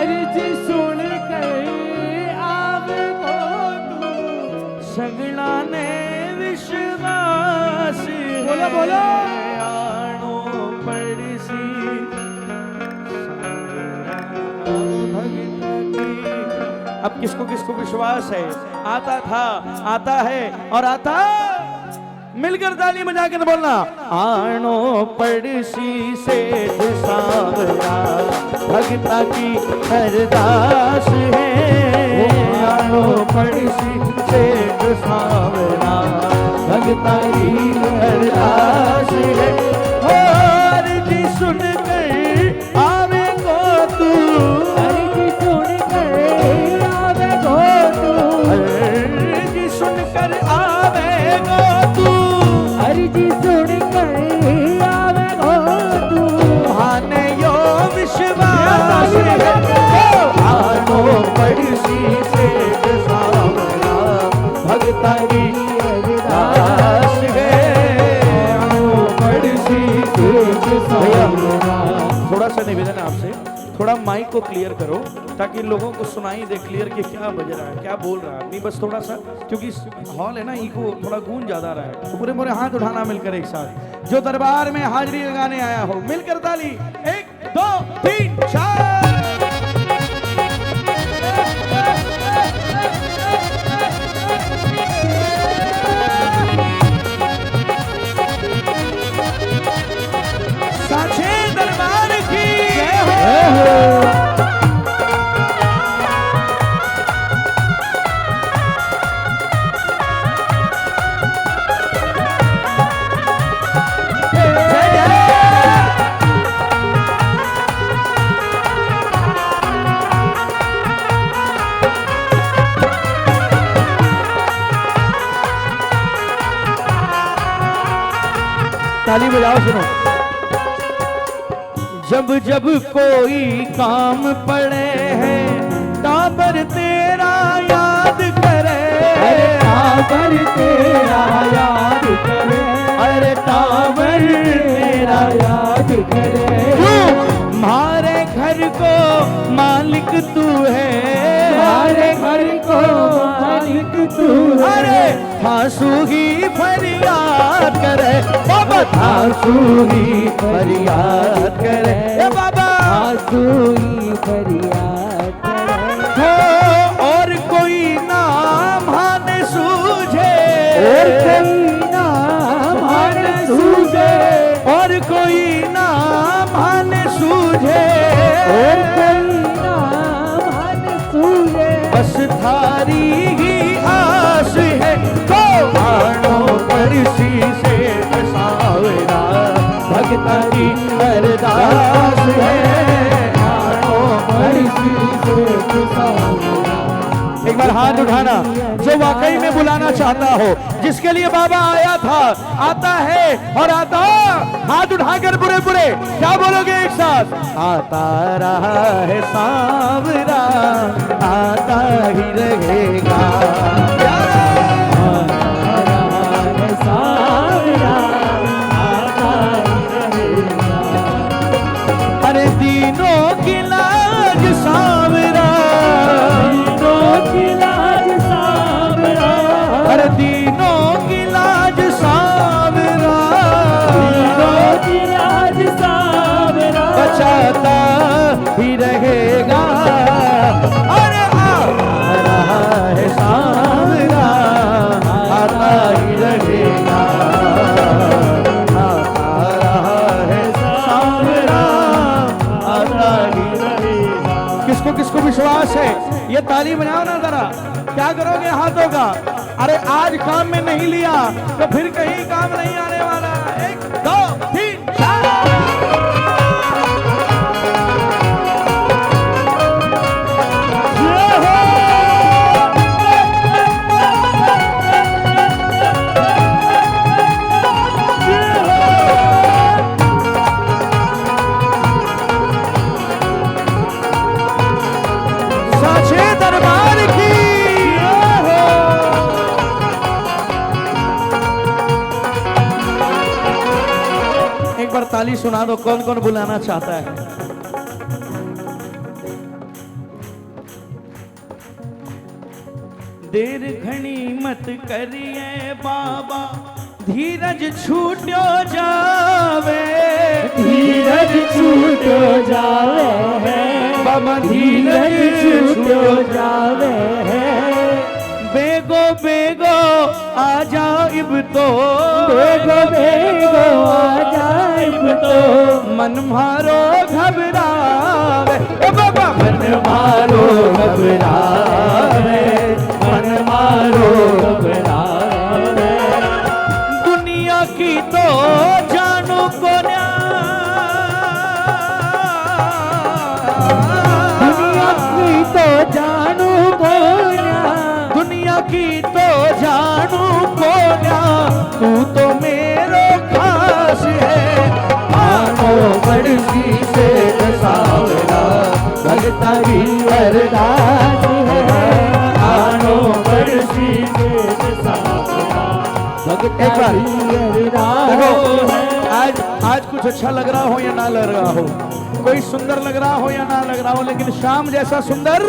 अर्जी सुन कर आवे को तू सगला ने विश्वास बोलो बोलो आनो पड़सी अब किसको किसको विश्वास है? आता था, आता है और आता। मिलकर ताली बजाकर बोलना, आनो पड़सी से सावरा भगता की अरदास है। आनो पड़सी से सावरा भगता की अरदास है। हो अर्जी सुन कर आवे को तू, अर्जी सुन कर आवे को तू, अर्जी सुन कर आवे को तू, अर्जी सुन कर आवे को तू। आने यो विश्वास है। आनो पड़सी से सावरा भगता की अरदास है। आनो पड़सी से सावरा। थोड़ा सा निवेदन है आपसे, थोड़ा माइक को क्लियर करो ताकि लोगों को सुनाई दे क्लियर कि क्या बज रहा है, क्या बोल रहा है। नहीं बस थोड़ा सा, क्योंकि हॉल है ना, इको थोड़ा गूंज ज्यादा रहा है। तो पूरे पूरे हाथ उठाना मिलकर एक साथ, जो दरबार में हाजिरी लगाने आया हो। मिलकर ताली, 1 2 3 4। साचे दरबार की जय हो। ताली बजाओ, सुनो। जब जब कोई काम पड़े है टाबर तेरा याद करे। अरे टाबर तेरा याद करे, अरे टाबर तेरा याद करे। मारे घर को मालिक तू है, हमारे घर को मालिक तू है। अरे थासू ही फरियाद करे बाबा, आंसू ही फरियाद करे, ए बाबा आंसू ही फरियाद करे। हो और कोई नाम हाने सूझे, और कोई नाम हाने सूझे, और कोई नाम हाने सूझे, और कोई नाम हाने सूझे। बस थारी ही आस है। तो आनो पड़सी से सावरा भगता की अरदास है। आनो पड़सी से सावरा। एक बार हाथ उठाना जो वाकई में बुलाना चाहता हो, जिसके लिए बाबा आया था, आता है और आता। हाथ उठाकर पूरे पूरे क्या बोलोगे एक साथ? आता रहा है सांवरा, आता ही रहेगा। अरे दीनों की लाज सांवरा, दीनों की लाज सांवरा, अरे दीनों की लाज सांवरा, दीनों की लाज सांवरा। बचाता ही रहेगा। अरे आ रहा है सांवरा, आता ही रहेगा। आता रहा है सांवरा, आता ही रहेगा। किसको किसको विश्वास है? ये ताली बनाओ ना जरा। क्या करोगे हाथों का? अरे आज काम में नहीं लिया तो फिर कहीं काम नहीं आने वाला। 1 2 3 4। साचे दरबार की एक बार ताली सुना दो। कौन कौन बुलाना चाहता है? देर घणी मत करिए बाबा, धीरज छूट्यो जावे, धीरज छूट्यो जावे है बाबा धीरज छूट्यो जावे है। बेगो बेगो आ जाइब तो, बेगो बेगो आ जाइब तो, मन मारो घबरावे बाबा मन मारो घबरावे, मन मारो घबरावे। दुनिया की तो जानो को न्या, दुनिया की तो जानू को न्या, दुनिया की तो जानू को न्या, तू तो मेरो खास है। आनो बड़सी से सावरा भगता की अरदास है। आनो बड़सी से सावरा भगता की अरदास देखो, है। आज कुछ अच्छा लग रहा हो या ना लग रहा हो, कोई सुंदर लग रहा हो या ना लग रहा हो, लेकिन शाम जैसा सुंदर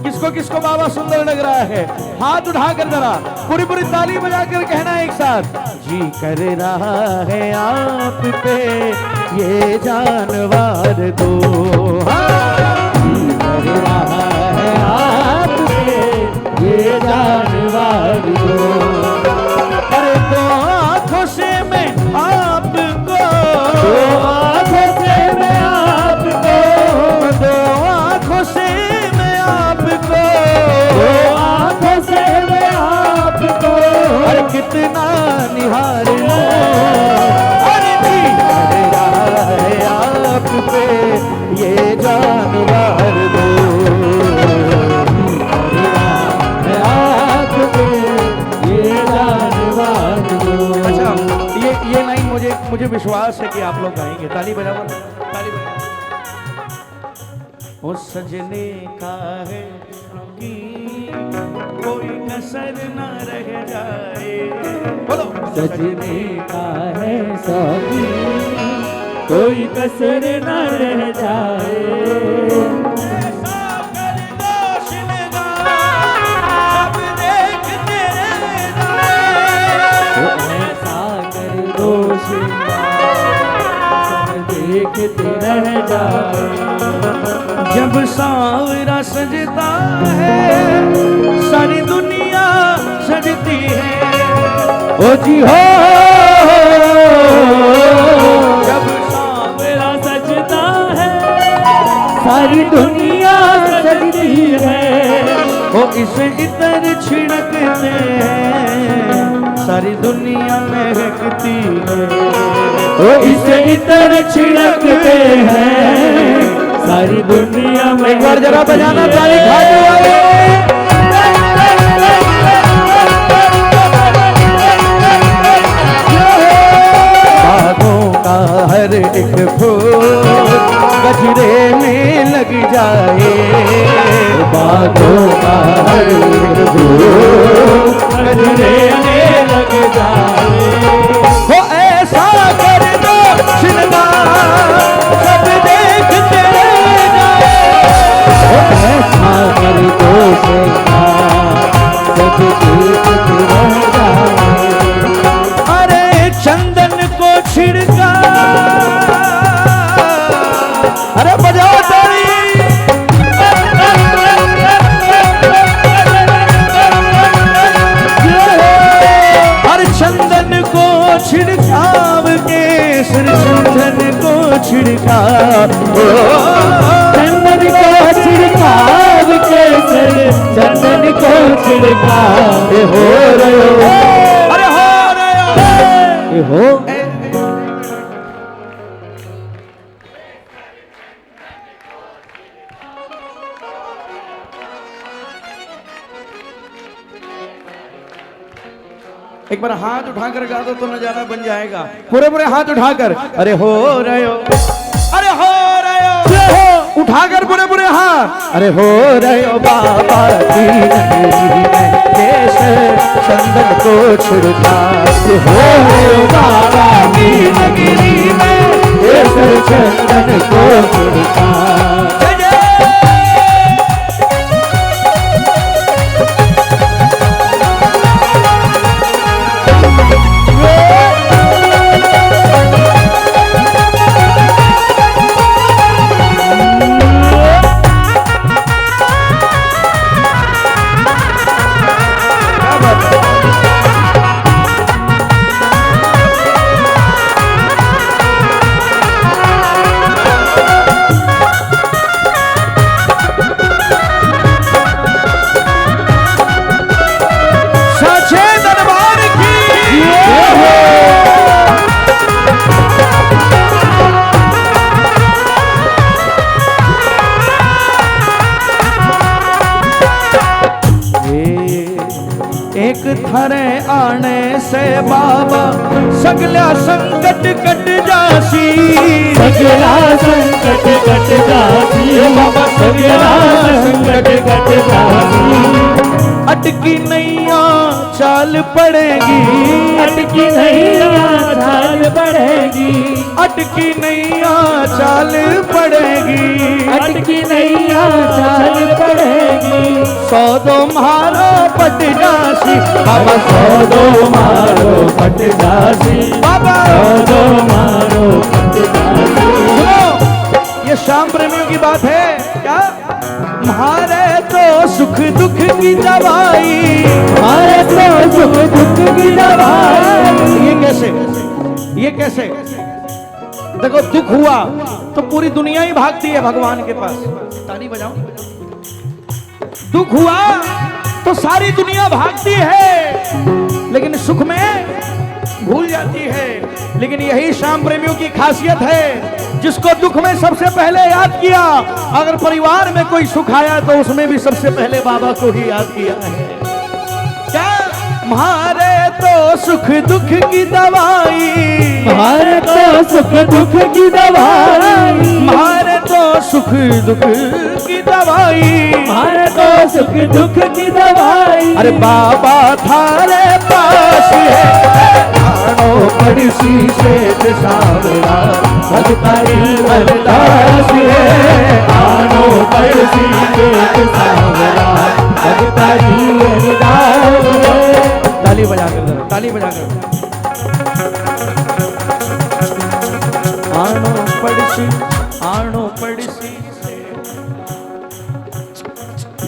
किसको किसको बाबा सुंदर लग रहा है? हाथ उठाकर जरा पूरी पूरी ताली बजाकर कहना एक साथ, जी कर रहा है आप पे ये जानवर दो, जी कर रहा है आप पे ये जानवर दो। अरे दो आंखों से मैं आपको, दो आंखों से मैं आपको, दो आंखों से मैं आपको, दो आंखों से मैं आपको, अरे कितना निहार लो, अरे जी कर रहा है आप पे ये जानवर दो, है आप पे ये जानवर दो। अच्छा ये लाइन मुझे विश्वास है कि आप लोग गाएंगे। ताली बजाओ, ताली बजाओ। वो सजने का है कि कोई कसर न रह जाए, बोलो सजने का है सभी कोई कसर न रह जाए। ऐसा कर दो श्रृंगार, सब देखते रह जाए। ऐसा कर दो श्रृंगार, सब देखते रह जाए। जब सांवरा सजता है सारी दुनिया सजती है, ओ जी हो जब सांवरा सजता है सारी दुनिया सजती है। वो इसे इतर छिड़कते हैं सारी दुनिया महकती है, वो इसे इतर छिड़कते हैं सारी दुनिया में। एक बार जरा बजाना ताली खाते वाले। बागों का हर एक फूल गजरे में लग जाए, बागों का हर एक फूल गजरे में लग जाए। वो ऐसा कर दो श्रृंगार, सब देखते जाए, ऐसा कर दो श्रृंगार, सब देखते रह जाए। अरे चंदन को छिड़का, अरे बजाओ ताली, हर चंदन को छिड़काव के सिर चंदन को छिड़का, चंदन को छिड़काव के सर चंदन को छिड़काव हो रहे हो। अरे हो रहे हो एक बार हाथ उठाकर गा दो तो नजारा बन जाएगा। पूरे पूरे हाथ उठाकर, अरे हो रहे हो, अरे हो रहे हो, उठाकर पूरे पूरे हाथ, अरे हो रहे हो बाबा की नगरी में, देश चंदन को छिड़का, हो रहे हो बाबा की नगरी में, देश चंदन को छिड़का। थारे आने से बाबा सगला संकट कट जासी, सगला संकट कट जासी, बाबा सगला संकट कट जासी। अटकी नैया चाल पड़ेगी, अटकी नैया चाल पड़ेगी, अटकी नैया चाल पड़ेगी, अटकी नैया चाल पड़ेगी। सौ दो मारो पट जासी, बाबा सौ दो मारो पट जासी, बाबा सौ दो मारो पट जासी। सुनो, ये श्याम प्रेमियों की बात है क्या? मारे तो सुख दुख की दवाई, मारे तो सुख दुख की दवाई। ये कैसे, ये कैसे? देखो दुख हुआ तो पूरी दुनिया ही भागती है भगवान के पास। ताली बजाओ। दुख हुआ तो सारी दुनिया भागती है, लेकिन सुख में भूल जाती है। लेकिन यही श्याम प्रेमियों की खासियत है, जिसको दुख में सबसे पहले याद किया, अगर परिवार में कोई सुख आया तो उसमें भी सबसे पहले बाबा को ही याद किया है। क्या? मारे तो सुख दुख की दवाई, मारे तो सुख दुख की दवाई, मारे तो सुख दुख की दवाई, मारे तो सुख दुख की दवाई। अरे बाबा थारे पास है आनो पड़सी सेठ सावरा, भगतारी अरदास है आनो पड़सी सेठ सावरा, भगतारी अरदास है। ताली बजा कर, ताली बजा कर। आनो पड़सी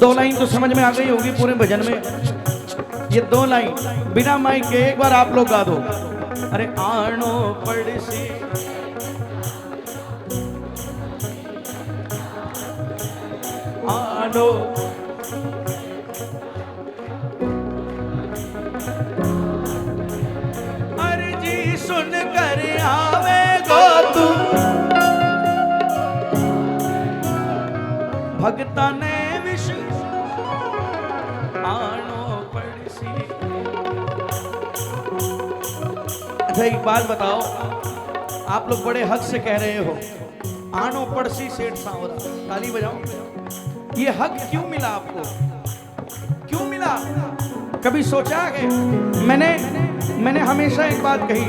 दो लाइन तो समझ में आ गई होगी पूरे भजन में। ये दो लाइन बिना माइक के एक बार आप लोग गा दो। अरे आनो पड़सी, आनो अर्जी सुन कर आवे गो तू, भगता ने विश आनो पड़सी। अच्छा एक बात बताओ, आप लोग बड़े हक से कह रहे हो आनो पड़सी सेठ सांवरा, ताली बजाओ। ये हक क्यों मिला आपको, क्यों मिला? कभी सोचा है? मैंने हमेशा एक बात कही,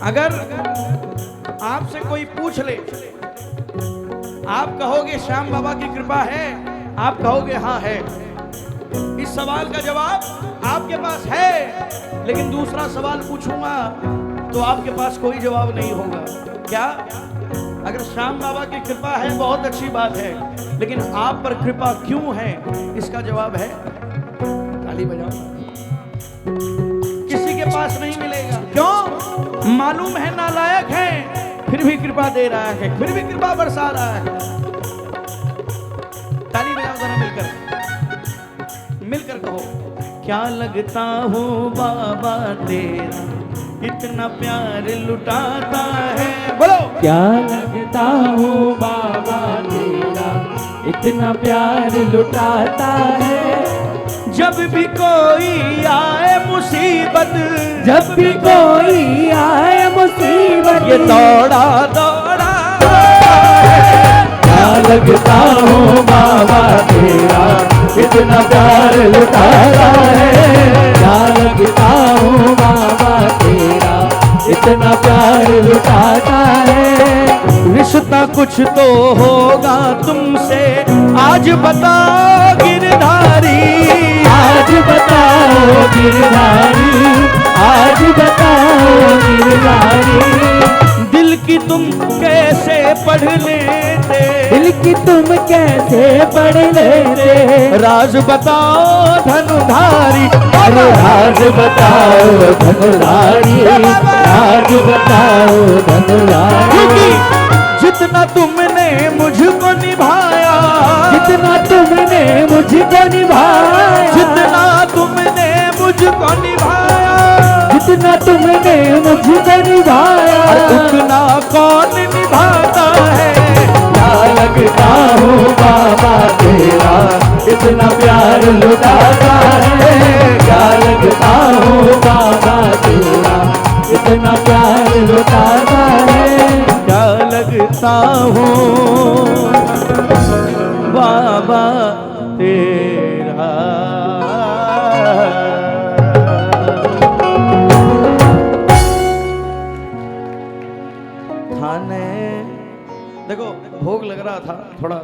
अगर आपसे कोई पूछ ले, आप कहोगे श्याम बाबा की कृपा है, आप कहोगे हाँ है, इस सवाल का जवाब आपके पास है। लेकिन दूसरा सवाल पूछूंगा तो आपके पास कोई जवाब नहीं होगा। क्या? अगर श्याम बाबा की कृपा है बहुत अच्छी बात है, लेकिन आप पर कृपा क्यों है, इसका जवाब है ताली बजाओ। किसी के पास नहीं मिलेगा। क्यों? मालूम है नालायक है, फिर भी कृपा दे रहा है, फिर भी कृपा बरसा रहा है। ताली बजाओ जरा मिलकर, मिलकर कहो, क्या लगता हूँ बाबा तेरा, इतना प्यार लुटाता है। बोलो, क्या लगता हूँ बाबा तेरा, इतना प्यार लुटाता है। जब भी कोई आए मुसीबत, जब भी कोई आए मुसीबत, ये दौड़ा दौड़ा। क्या लगता हूँ बाबा तेरा, इतना प्यार लुटाता है। क्या लगता हूँ बाबा तेरा, इतना प्यार लुटाता है। रिश्ता कुछ तो होगा तुमसे, आज बताओ गिरधारी, आज बताओ गिरधारी, आज बताओ गिरधारी। दिल की तुम कैसे पढ़ लेते, दिल की तुम कैसे पढ़ लेते। राज बताओ धनुधारी, अरे राज बताओ धनुधारी, राज बताओ धनुधारी। क्योंकि जितना तुमने मुझको निभाया, जितना तुमने मुझको निभाया, जितना तुमने मुझको निभाया, जितना तुमने मुझको निभाया, उतना कौन निभाता है। क्या लगता हूँ बाबा तेरा, इतना प्यार लुटाता है। क्या लगता बाबा तेरा। थाने देखो भोग लग रहा था, थोड़ा